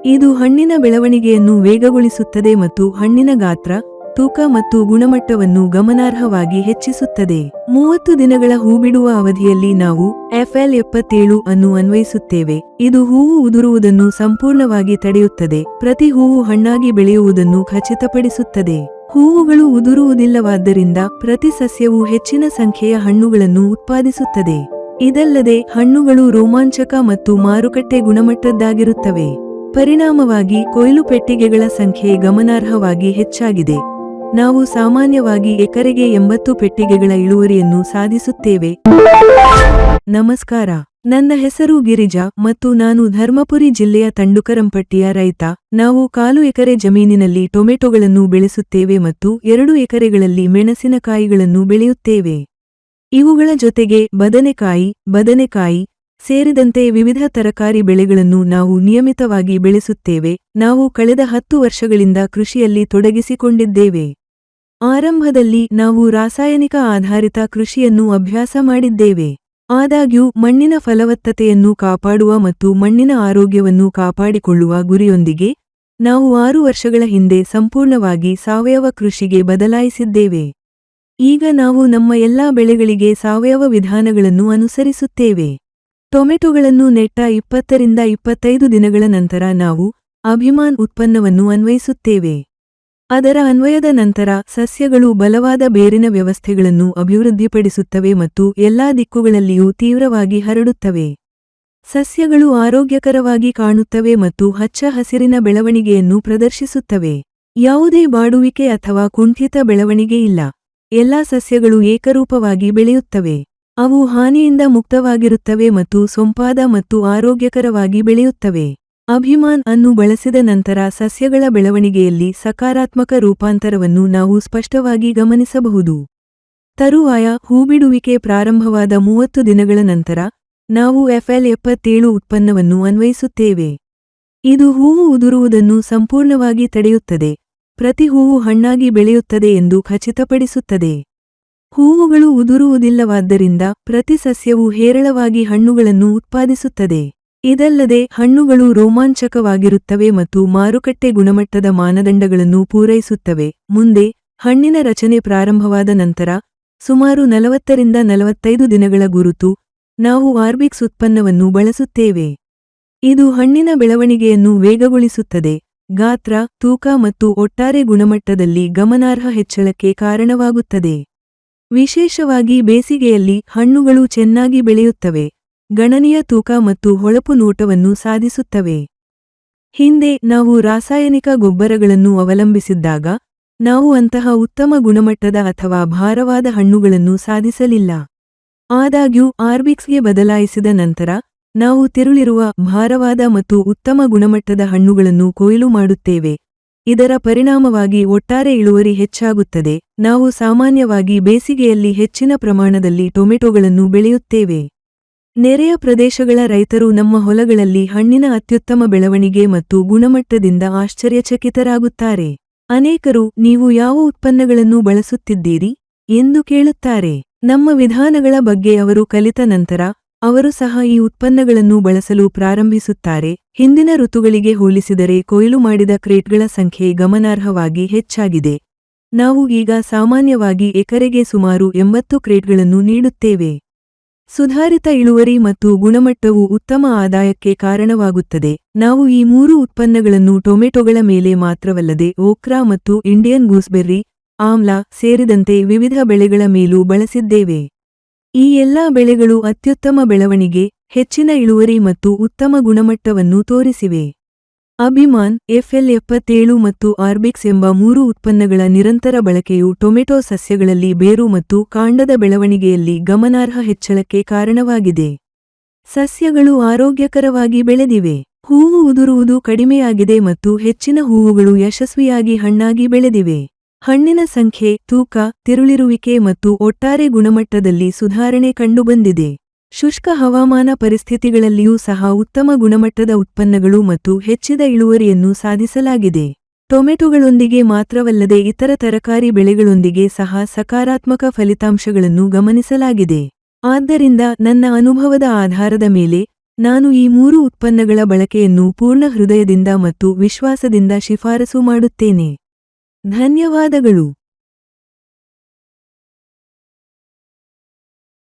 ಇದು ಹಣ್ಣಿನ ಬೆಳವಣಿಗೆಯನ್ನು ವೇಗಗೊಳಿಸುತ್ತದೆ ಮತ್ತು ಹಣ್ಣಿನ ಗಾತ್ರ, ತೂಕ ಮತ್ತು ಗುಣಮಟ್ಟವನ್ನು ಗಮನಾರ್ಹವಾಗಿ ಹೆಚ್ಚಿಸುತ್ತದೆ. 30 ದಿನಗಳ ಹೂಬಿಡುವ ಅವಧಿಯಲ್ಲಿ ನಾವು FL77 ಅನ್ನು ಅನ್ವಯಿಸುತ್ತೇವೆ. ಇದು ಹೂವು ಉದುರುವುದನ್ನು ಸಂಪೂರ್ಣವಾಗಿ ತಡೆಯುತ್ತದೆ, ಪ್ರತಿ ಹೂವು ಹಣ್ಣಾಗಿ ಬೆಳೆಯುವುದನ್ನು ಖಚಿತಪಡಿಸುತ್ತದೆ. ಹೂವುಗಳು ಉದುರುವುದಿಲ್ಲವಾದ್ದರಿಂದ ಪ್ರತಿ ಸಸ್ಯವು ಹೆಚ್ಚಿನ ಸಂಖ್ಯೆಯ ಹಣ್ಣುಗಳನ್ನು ಉತ್ಪಾದಿಸುತ್ತದೆ. ಇದಲ್ಲದೆ ಹಣ್ಣುಗಳು ರೋಮಾಂಚಕ ಮತ್ತು ಮಾರುಕಟ್ಟೆ ಗುಣಮಟ್ಟದ್ದಾಗಿರುತ್ತವೆ. ಪರಿಣಾಮವಾಗಿ ಕೊಯ್ಲು ಪೆಟ್ಟಿಗೆಗಳ ಸಂಖ್ಯೆ ಗಮನಾರ್ಹವಾಗಿ ಹೆಚ್ಚಾಗಿದೆ. ನಾವು ಸಾಮಾನ್ಯವಾಗಿ ಎಕರೆಗೆ 80 ಪೆಟ್ಟಿಗೆಗಳ ಇಳುವರಿಯನ್ನು ಸಾಧಿಸುತ್ತೇವೆ. ನಮಸ್ಕಾರ, ನನ್ನ ಹೆಸರು ಗಿರಿಜಾ ಮತ್ತು ನಾನು ಧರ್ಮಪುರಿ ಜಿಲ್ಲೆಯ ತಂಡುಕರಂಪಟ್ಟಿಯ ರೈತ. ನಾವು 1/4 ಎಕರೆ ಜಮೀನಿನಲ್ಲಿ ಟೊಮೆಟೊಗಳನ್ನು ಬೆಳೆಸುತ್ತೇವೆ ಮತ್ತು 2 ಎಕರೆಗಳಲ್ಲಿ ಮೆಣಸಿನಕಾಯಿಗಳನ್ನು ಬೆಳೆಯುತ್ತೇವೆ. ಇವುಗಳ ಜೊತೆಗೆ ಬದನೆಕಾಯಿ ಸೇರಿದಂತೆ ವಿವಿಧ ತರಕಾರಿ ಬೆಳೆಗಳನ್ನು ನಾವು ನಿಯಮಿತವಾಗಿ ಬೆಳೆಸುತ್ತೇವೆ. ನಾವು ಕಳೆದ 10 ವರ್ಷಗಳಿಂದ ಕೃಷಿಯಲ್ಲಿ ತೊಡಗಿಸಿಕೊಂಡಿದ್ದೇವೆ. ಆರಂಭದಲ್ಲಿ ನಾವು ರಾಸಾಯನಿಕ ಆಧಾರಿತ ಕೃಷಿಯನ್ನು ಅಭ್ಯಾಸ ಮಾಡಿದ್ದೇವೆ. ಆದಾಗ್ಯೂ ಮಣ್ಣಿನ ಫಲವತ್ತತೆಯನ್ನು ಕಾಪಾಡುವ ಮತ್ತು ಮಣ್ಣಿನ ಆರೋಗ್ಯವನ್ನು ಕಾಪಾಡಿಕೊಳ್ಳುವ ಗುರಿಯೊಂದಿಗೆ ನಾವು 6 ವರ್ಷಗಳ ಹಿಂದೆ ಸಂಪೂರ್ಣವಾಗಿ ಸಾವಯವ ಕೃಷಿಗೆ ಬದಲಾಯಿಸಿದ್ದೇವೆ. ಈಗ ನಾವು ನಮ್ಮ ಎಲ್ಲಾ ಬೆಳೆಗಳಿಗೆ ಸಾವಯವ ವಿಧಾನಗಳನ್ನು ಅನುಸರಿಸುತ್ತೇವೆ. ಟೊಮೆಟೊಗಳನ್ನು ನೆಟ್ಟ 20 ರಿಂದ 25 ದಿನಗಳ ನಂತರ ನಾವು ಅಭಿಮಾನ್ ಉತ್ಪನ್ನವನ್ನು ಅನ್ವಯಿಸುತ್ತೇವೆ. ಅದರ ಅನ್ವಯದ ನಂತರ ಸಸ್ಯಗಳು ಬಲವಾದ ಬೇರಿನ ವ್ಯವಸ್ಥೆಗಳನ್ನು ಅಭಿವೃದ್ಧಿಪಡಿಸುತ್ತವೆ ಮತ್ತು ಎಲ್ಲಾ ದಿಕ್ಕುಗಳಲ್ಲಿಯೂ ತೀವ್ರವಾಗಿ ಹರಡುತ್ತವೆ. ಸಸ್ಯಗಳು ಆರೋಗ್ಯಕರವಾಗಿ ಕಾಣುತ್ತವೆ ಮತ್ತು ಹಚ್ಚ ಹಸಿರಿನ ಬೆಳವಣಿಗೆಯನ್ನು ಪ್ರದರ್ಶಿಸುತ್ತವೆ. ಯಾವುದೇ ಬಾಡುವಿಕೆ ಅಥವಾ ಕುಂಠಿತ ಬೆಳವಣಿಗೆ ಇಲ್ಲ. ಎಲ್ಲಾ ಸಸ್ಯಗಳು ಏಕರೂಪವಾಗಿ ಬೆಳೆಯುತ್ತವೆ. ಅವು ಹಾನಿಯಿಂದ ಮುಕ್ತವಾಗಿರುತ್ತವೆ ಮತ್ತು ಸೊಂಪಾದ ಮತ್ತು ಆರೋಗ್ಯಕರವಾಗಿ ಬೆಳೆಯುತ್ತವೆ. ಅಭಿಮಾನ್ ಅನ್ನು ಬಳಸಿದ ನಂತರ ಸಸ್ಯಗಳ ಬೆಳವಣಿಗೆಯಲ್ಲಿ ಸಕಾರಾತ್ಮಕ ರೂಪಾಂತರವನ್ನು ನಾವು ಸ್ಪಷ್ಟವಾಗಿ ಗಮನಿಸಬಹುದು. ತರುವಾಯ ಹೂಬಿಡುವಿಕೆ ಪ್ರಾರಂಭವಾದ 30 ದಿನಗಳ ನಂತರ ನಾವು FL77 ಉತ್ಪನ್ನವನ್ನು ಅನ್ವಯಿಸುತ್ತೇವೆ. ಇದು ಹೂವು ಉದುರುವುದನ್ನು ಸಂಪೂರ್ಣವಾಗಿ ತಡೆಯುತ್ತದೆ, ಪ್ರತಿ ಹೂವು ಹಣ್ಣಾಗಿ ಬೆಳೆಯುತ್ತದೆ ಎಂದು ಖಚಿತಪಡಿಸುತ್ತದೆ. ಹೂವುಗಳು ಉದುರುವುದಿಲ್ಲವಾದ್ದರಿಂದ ಪ್ರತಿ ಸಸ್ಯವು ಹೇರಳವಾಗಿ ಹಣ್ಣುಗಳನ್ನು ಉತ್ಪಾದಿಸುತ್ತದೆ. ಇದಲ್ಲದೆ ಹಣ್ಣುಗಳು ರೋಮಾಂಚಕವಾಗಿರುತ್ತವೆ ಮತ್ತು ಮಾರುಕಟ್ಟೆ ಗುಣಮಟ್ಟದ ಮಾನದಂಡಗಳನ್ನು ಪೂರೈಸುತ್ತವೆ. ಮುಂದೆ ಹಣ್ಣಿನ ರಚನೆ ಪ್ರಾರಂಭವಾದ ನಂತರ ಸುಮಾರು 40 ರಿಂದ 45 ದಿನಗಳ ಗುರುತು ನಾವು ಆರ್ಬಿಕ್ಸ್ ಉತ್ಪನ್ನವನ್ನು ಬಳಸುತ್ತೇವೆ. ಇದು ಹಣ್ಣಿನ ಬೆಳವಣಿಗೆಯನ್ನು ವೇಗಗೊಳಿಸುತ್ತದೆ, ಗಾತ್ರ, ತೂಕ ಮತ್ತು ಒಟ್ಟಾರೆ ಗುಣಮಟ್ಟದಲ್ಲಿ ಗಮನಾರ್ಹ ಹೆಚ್ಚಳಕ್ಕೆ ಕಾರಣವಾಗುತ್ತದೆ. ವಿಶೇಷವಾಗಿ ಬೇಸಿಗೆಯಲ್ಲಿ ಹಣ್ಣುಗಳು ಚೆನ್ನಾಗಿ ಬೆಳೆಯುತ್ತವೆ, ಗಣನೀಯ ತೂಕ ಮತ್ತು ಹೊಳಪು ನೋಟವನ್ನು ಸಾಧಿಸುತ್ತವೆ. ಹಿಂದೆ ನಾವು ರಾಸಾಯನಿಕ ಗೊಬ್ಬರಗಳನ್ನು ಅವಲಂಬಿಸಿದ್ದಾಗ ನಾವು ಅಂತಹ ಉತ್ತಮ ಗುಣಮಟ್ಟದ ಅಥವಾ ಭಾರವಾದ ಹಣ್ಣುಗಳನ್ನು ಸಾಧಿಸಲಿಲ್ಲ. ಆದಾಗ್ಯೂ ಆರ್ಬಿಕ್ಸ್ಗೆ ಬದಲಾಯಿಸಿದ ನಂತರ ನಾವು ತಿರುಳಿರುವ ಭಾರವಾದ ಮತ್ತು ಉತ್ತಮ ಗುಣಮಟ್ಟದ ಹಣ್ಣುಗಳನ್ನು ಕೊಯ್ಲು ಮಾಡುತ್ತೇವೆ. ಇದರ ಪರಿಣಾಮವಾಗಿ ಒಟ್ಟಾರೆ ಇಳುವರಿ ಹೆಚ್ಚಾಗುತ್ತದೆ. ನಾವು ಸಾಮಾನ್ಯವಾಗಿ ಬೇಸಿಗೆಯಲ್ಲಿ ಹೆಚ್ಚಿನ ಪ್ರಮಾಣದಲ್ಲಿ ಟೊಮೆಟೊಗಳನ್ನು ಬೆಳೆಯುತ್ತೇವೆ. ನೆರೆಯ ಪ್ರದೇಶಗಳ ರೈತರು ನಮ್ಮ ಹೊಲಗಳಲ್ಲಿ ಹಣ್ಣಿನ ಅತ್ಯುತ್ತಮ ಬೆಳವಣಿಗೆ ಮತ್ತು ಗುಣಮಟ್ಟದಿಂದ ಆಶ್ಚರ್ಯಚಕಿತರಾಗುತ್ತಾರೆ. ಅನೇಕರು ನೀವು ಯಾವ ಉತ್ಪನ್ನಗಳನ್ನು ಬಳಸುತ್ತಿದ್ದೀರಿ ಎಂದು ಕೇಳುತ್ತಾರೆ. ನಮ್ಮ ವಿಧಾನಗಳ ಬಗ್ಗೆ ಅವರು ಕಲಿತ ನಂತರ ಅವರು ಸಹ ಈ ಉತ್ಪನ್ನಗಳನ್ನು ಬಳಸಲು ಪ್ರಾರಂಭಿಸುತ್ತಾರೆ. ಹಿಂದಿನ ಋತುಗಳಿಗೆ ಹೋಲಿಸಿದರೆ ಕೊಯ್ಲು ಮಾಡಿದ ಕ್ರೇಟ್ಗಳ ಸಂಖ್ಯೆ ಗಮನಾರ್ಹವಾಗಿ ಹೆಚ್ಚಾಗಿದೆ. ನಾವು ಈಗ ಸಾಮಾನ್ಯವಾಗಿ ಎಕರೆಗೆ ಸುಮಾರು 80 ಕ್ರೇಟ್ಗಳನ್ನು ನೀಡುತ್ತೇವೆ. ಸುಧಾರಿತ ಇಳುವರಿ ಮತ್ತು ಗುಣಮಟ್ಟವು ಉತ್ತಮ ಆದಾಯಕ್ಕೆ ಕಾರಣವಾಗುತ್ತದೆ. ನಾವು ಈ 3 ಉತ್ಪನ್ನಗಳನ್ನು ಟೊಮೆಟೊಗಳ ಮೇಲೆ ಮಾತ್ರವಲ್ಲದೆ ಓಕ್ರಾ ಮತ್ತು ಇಂಡಿಯನ್ ಗೂಸ್ಬೆರ್ರಿ, ಆಮ್ಲ ಸೇರಿದಂತೆ ವಿವಿಧ ಬೆಳೆಗಳ ಮೇಲೂ ಬಳಸಿದ್ದೇವೆ. ಈ ಎಲ್ಲಾ ಬೆಳೆಗಳು ಅತ್ಯುತ್ತಮ ಬೆಳವಣಿಗೆ, ಹೆಚ್ಚಿನ ಇಳುವರಿ ಮತ್ತು ಉತ್ತಮ ಗುಣಮಟ್ಟವನ್ನು ತೋರಿಸಿವೆ. ಅಭಿಮಾನ್, FL77 ಮತ್ತು ಆರ್ಬಿಕ್ಸ್ ಎಂಬ 3 ಉತ್ಪನ್ನಗಳ ನಿರಂತರ ಬಳಕೆಯು ಟೊಮೆಟೊ ಸಸ್ಯಗಳಲ್ಲಿ ಬೇರು ಮತ್ತು ಕಾಂಡದ ಬೆಳವಣಿಗೆಯಲ್ಲಿ ಗಮನಾರ್ಹ ಹೆಚ್ಚಳಕ್ಕೆ ಕಾರಣವಾಗಿದೆ. ಸಸ್ಯಗಳು ಆರೋಗ್ಯಕರವಾಗಿ ಬೆಳೆದಿವೆ, ಹೂವು ಉದುರುವುದು ಕಡಿಮೆಯಾಗಿದೆ ಮತ್ತು ಹೆಚ್ಚಿನ ಹೂವುಗಳು ಯಶಸ್ವಿಯಾಗಿ ಹಣ್ಣಾಗಿ ಬೆಳೆದಿವೆ. ಹಣ್ಣಿನ ಸಂಖ್ಯೆ, ತೂಕ, ತಿರುಳಿರುವಿಕೆ ಮತ್ತು ಒಟ್ಟಾರೆ ಗುಣಮಟ್ಟದಲ್ಲಿ ಸುಧಾರಣೆ ಕಂಡುಬಂದಿದೆ. ಶುಷ್ಕ ಹವಾಮಾನ ಪರಿಸ್ಥಿತಿಗಳಲ್ಲಿಯೂ ಸಹ ಉತ್ತಮ ಗುಣಮಟ್ಟದ ಉತ್ಪನ್ನಗಳು ಮತ್ತು ಹೆಚ್ಚಿದ ಇಳುವರಿಯನ್ನು ಸಾಧಿಸಲಾಗಿದೆ. ಟೊಮೆಟೊಗಳೊಂದಿಗೆ ಮಾತ್ರವಲ್ಲದೆ ಇತರ ತರಕಾರಿ ಬೆಳೆಗಳೊಂದಿಗೆ ಸಹ ಸಕಾರಾತ್ಮಕ ಫಲಿತಾಂಶಗಳನ್ನು ಗಮನಿಸಲಾಗಿದೆ. ಆದ್ದರಿಂದ ನನ್ನ ಅನುಭವದ ಆಧಾರದ ಮೇಲೆ ನಾನು ಈ 3 ಉತ್ಪನ್ನಗಳ ಬಳಕೆಯನ್ನು ಪೂರ್ಣ ಹೃದಯದಿಂದ ಮತ್ತು ವಿಶ್ವಾಸದಿಂದ ಶಿಫಾರಸು ಮಾಡುತ್ತೇನೆ. ಧನ್ಯವಾದಗಳು.